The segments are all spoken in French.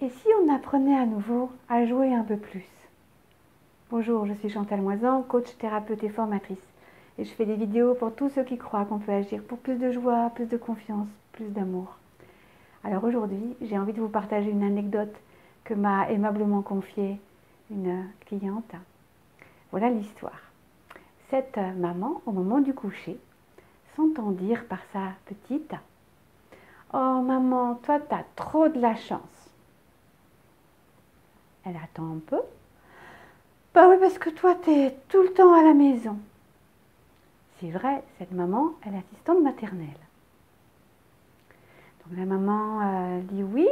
Et si on apprenait à nouveau à jouer un peu plus? Bonjour, je suis Chantal Moisan, coach, thérapeute et formatrice. Et je fais des vidéos pour tous ceux qui croient qu'on peut agir pour plus de joie, plus de confiance, plus d'amour. Alors aujourd'hui, j'ai envie de vous partager une anecdote que m'a aimablement confiée une cliente. Voilà l'histoire. Cette maman, au moment du coucher, s'entend dire par sa petite « Oh maman, toi t'as trop de la chance !» Elle attend un peu. « Bah oui, parce que toi t'es tout le temps à la maison. » C'est vrai, cette maman, elle est assistante maternelle. Donc la maman dit oui,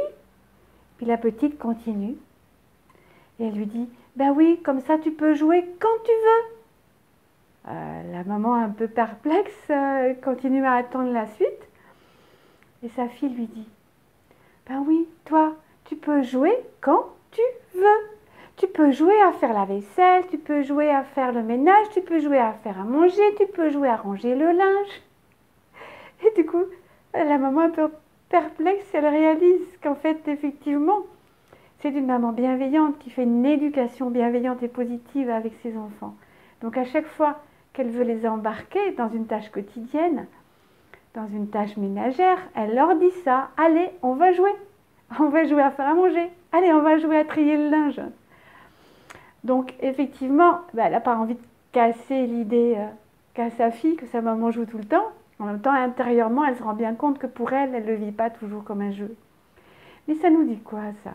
puis la petite continue. Et elle lui dit « Ben oui, comme ça tu peux jouer quand tu veux. » La maman, un peu perplexe, continue à attendre la suite. Et sa fille lui dit « Ben oui, toi, tu peux jouer quand tu veux. Tu peux jouer à faire la vaisselle, tu peux jouer à faire le ménage, tu peux jouer à faire à manger, tu peux jouer à ranger le linge. » Et du coup, la maman un peu perplexe, elle réalise qu'en fait, effectivement, c'est une maman bienveillante qui fait une éducation bienveillante et positive avec ses enfants. Donc à chaque fois qu'elle veut les embarquer dans une tâche quotidienne, dans une tâche ménagère, elle leur dit ça. Allez, on va jouer. On va jouer à faire à manger. Allez, on va jouer à trier le linge. Donc effectivement, elle n'a pas envie de casser l'idée qu'a sa fille, que sa maman joue tout le temps. En même temps, intérieurement, elle se rend bien compte que pour elle, elle ne le vit pas toujours comme un jeu. Mais ça nous dit quoi, ça?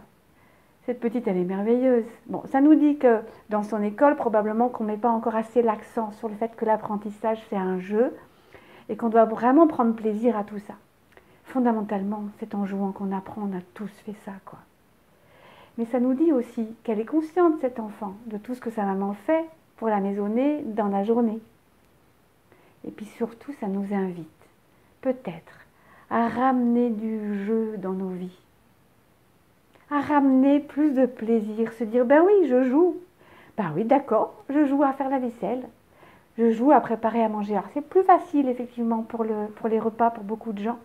Cette petite, elle est merveilleuse. Bon, ça nous dit que dans son école, probablement qu'on ne met pas encore assez l'accent sur le fait que l'apprentissage, c'est un jeu et qu'on doit vraiment prendre plaisir à tout ça. Fondamentalement, c'est en jouant qu'on apprend, on a tous fait ça, quoi. Mais ça nous dit aussi qu'elle est consciente, cet enfant, de tout ce que sa maman fait pour la maisonnée dans la journée. Et puis surtout, ça nous invite, peut-être, à ramener du jeu dans nos vies. À ramener plus de plaisir, se dire, ben oui, je joue. Ben oui, d'accord, je joue à faire la vaisselle. Je joue à préparer à manger. Alors c'est plus facile, effectivement, pour les repas, pour beaucoup de gens,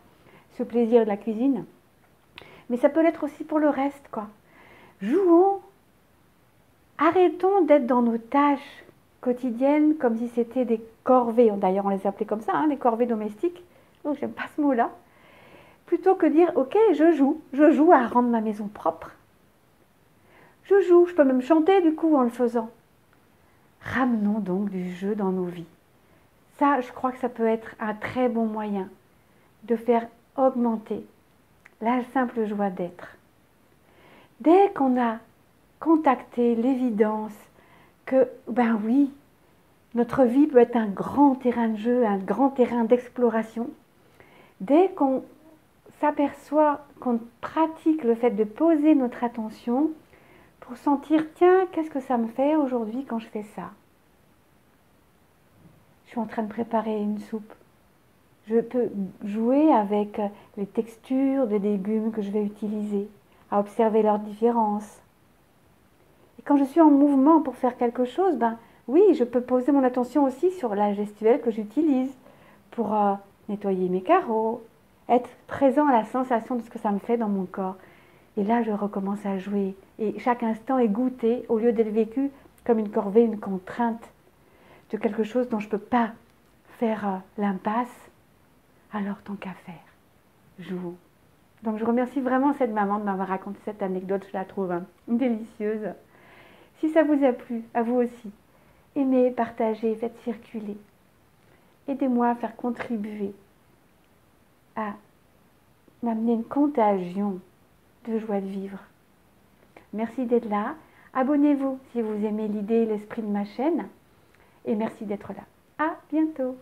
ce plaisir de la cuisine. Mais ça peut l'être aussi pour le reste, quoi. Jouons. Arrêtons d'être dans nos tâches quotidiennes comme si c'était des corvées. D'ailleurs, on les appelait comme ça, hein, des corvées domestiques. Oh, j'aime pas ce mot-là. Plutôt que dire, ok, je joue à rendre ma maison propre. Je joue, je peux même chanter du coup en le faisant. Ramenons donc du jeu dans nos vies. Ça, je crois que ça peut être un très bon moyen de faire augmenter la simple joie d'être. Dès qu'on a contacté l'évidence que, ben oui, notre vie peut être un grand terrain de jeu, un grand terrain d'exploration, dès qu'on s'aperçoit qu'on pratique le fait de poser notre attention pour sentir, tiens, qu'est-ce que ça me fait aujourd'hui quand je fais ça? Je suis en train de préparer une soupe. Je peux jouer avec les textures des légumes que je vais utiliser, à observer leurs différences. Et quand je suis en mouvement pour faire quelque chose, ben oui, je peux poser mon attention aussi sur la gestuelle que j'utilise pour nettoyer mes carreaux, être présent à la sensation de ce que ça me fait dans mon corps. Et là, je recommence à jouer. Et chaque instant est goûté au lieu d'être vécu comme une corvée, une contrainte de quelque chose dont je ne peux pas faire l'impasse. Alors, tant qu'à faire, jouons. Donc, je remercie vraiment cette maman de m'avoir raconté cette anecdote. Je la trouve délicieuse. Si ça vous a plu, à vous aussi, aimez, partagez, faites circuler. Aidez-moi à faire contribuer à m'amener une contagion de joie de vivre. Merci d'être là. Abonnez-vous si vous aimez l'idée et l'esprit de ma chaîne. Et merci d'être là. À bientôt.